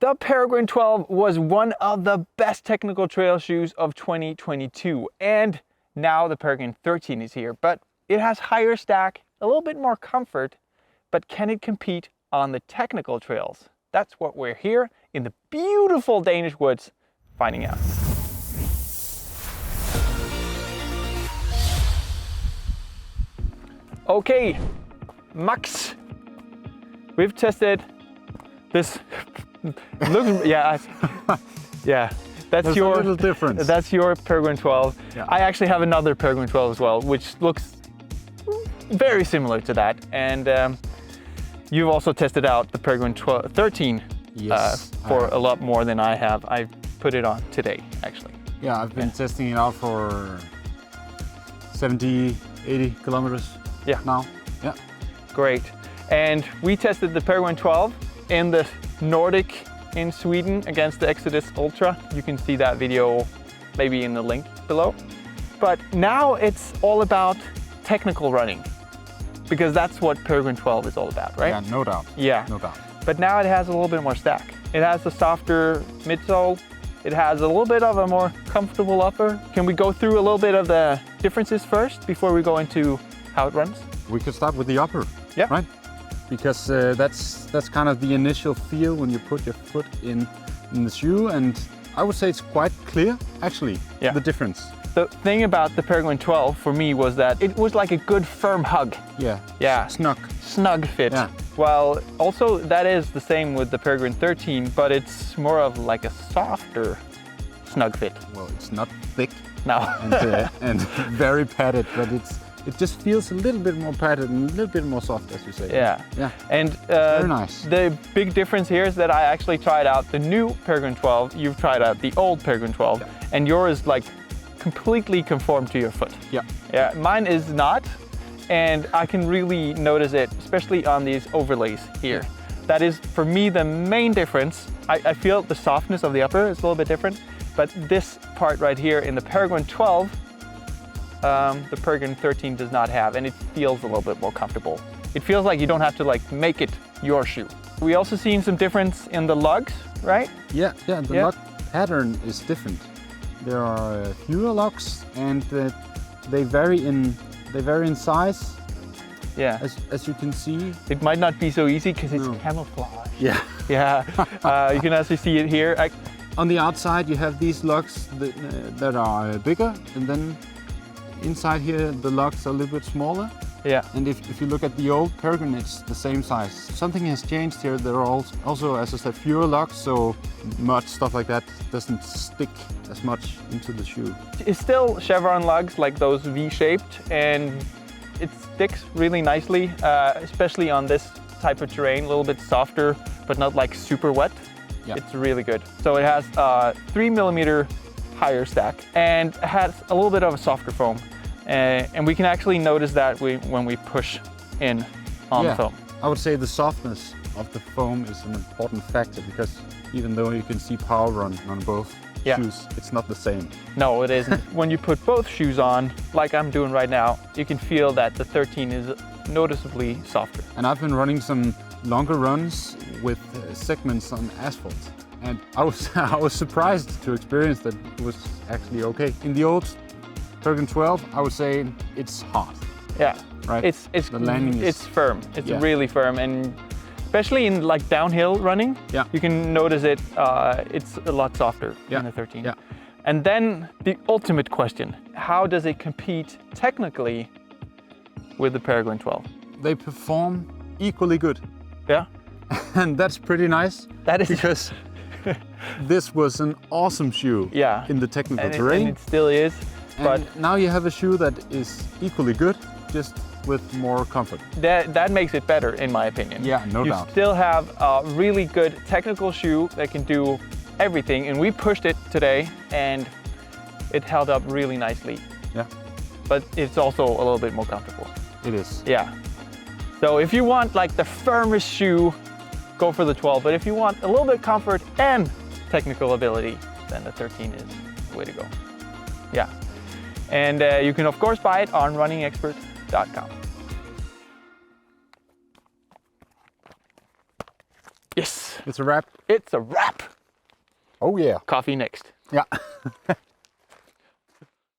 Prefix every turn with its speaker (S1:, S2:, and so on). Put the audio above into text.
S1: The Peregrine 12 was one of the best technical trail shoes of 2022, and now the Peregrine 13 is here, but it has higher stack, a little bit more comfort, but can it compete on the technical trails? That's what we're here in the beautiful Danish woods finding out. Okay, Max, we've tested this. Looks, yeah, yeah. That's your,
S2: a little difference.
S1: That's your Peregrine 12.
S2: Yeah.
S1: I actually have another Peregrine 12 as well, which looks very similar to that. And you've also tested out the Peregrine 13
S2: Yes,
S1: for a lot more than I have. I put it on today, actually.
S2: Yeah, I've been testing it out for 70, 80 kilometers now. Yeah.
S1: Great. And we tested the Peregrine 12 in the Nordic in Sweden against the Exodus Ultra. You can see that video maybe in the link below. But now it's all about technical running, because that's what Peregrine 12 is all about, right?
S2: Yeah, no doubt.
S1: Yeah.
S2: No doubt.
S1: But now it has a little bit more stack. It has a softer midsole. It has a little bit of a more comfortable upper. Can we go through a little bit of the differences first before we go into how it runs?
S2: We could start with the upper,
S1: Yeah.
S2: right? Because that's kind of the initial feel when you put your foot in the shoe, and I would say it's quite clear, actually, the difference.
S1: The thing about the Peregrine 12 for me was that it was like a good firm hug.
S2: Yeah.
S1: Snug fit.
S2: Yeah.
S1: Well, also that is the same with the Peregrine 13, but it's more of like a softer snug fit.
S2: Well, it's not thick
S1: No.
S2: and very padded, but it just feels a little bit more padded and a little bit more soft, as you say.
S1: Yeah.
S2: Yeah.
S1: And
S2: very nice.
S1: The big difference here is that I actually tried out the new Peregrine 12. You've tried out the old Peregrine 12, and yours like completely conform to your foot.
S2: Yeah.
S1: Yeah. Mine is not, and I can really notice it, especially on these overlays here. That is, for me, the main difference. I feel the softness of the upper is a little bit different, but this part right here in the Peregrine 12, the Peregrine 13 does not have, and it feels a little bit more comfortable. It feels like you don't have to like make it your shoe. We also seen some difference in the lugs, right?
S2: Yeah, the lug pattern is different. There are fewer lugs, and they vary in size.
S1: Yeah.
S2: As you can see.
S1: It might not be so easy because it's camouflage.
S2: Yeah.
S1: Yeah. You can actually see it here.
S2: On the outside, you have these lugs that are bigger, and then inside here, the lugs are a little bit smaller.
S1: Yeah.
S2: And if you look at the old Peregrine, it's the same size. Something has changed here. There are also, as I said, fewer lugs, so much stuff like that doesn't stick as much into the shoe.
S1: It's still chevron lugs, like those V-shaped, and it sticks really nicely, especially on this type of terrain, a little bit softer, but not like super wet. Yeah. It's really good. So it has 3 millimeter higher stack and has a little bit of a softer foam. And we can actually notice that when we push in on the foam.
S2: I would say the softness of the foam is an important factor, because even though you can see PWRRUN on both shoes, it's not the same.
S1: No, it isn't. When you put both shoes on, like I'm doing right now, you can feel that the 13 is noticeably softer.
S2: And I've been running some longer runs with segments on asphalt, and I was surprised to experience that it was actually okay. In the old Peregrine 12, I would say it's hard.
S1: Yeah,
S2: right.
S1: The landing is firm. It's really firm, and especially in like downhill running, you can notice it. It's a lot softer than the 13.
S2: Yeah.
S1: And then the ultimate question: how does it compete technically with the Peregrine 12?
S2: They perform equally good.
S1: Yeah.
S2: And that's pretty nice.
S1: That is
S2: because this was an awesome shoe. In the technical terrain.
S1: And it still is. But
S2: now you have a shoe that is equally good, just with more comfort.
S1: That makes it better, in my opinion.
S2: Yeah, no doubt.
S1: You still have a really good technical shoe that can do everything, and we pushed it today, and it held up really nicely.
S2: Yeah.
S1: But it's also a little bit more comfortable.
S2: It is.
S1: Yeah. So if you want like the firmest shoe, go for the 12. But if you want a little bit of comfort and technical ability, then the 13 is the way to go. Yeah. And you can of course buy it on runningexpert.com. Yes.
S2: It's a wrap.
S1: It's a wrap.
S2: Oh yeah.
S1: Coffee next.
S2: Yeah.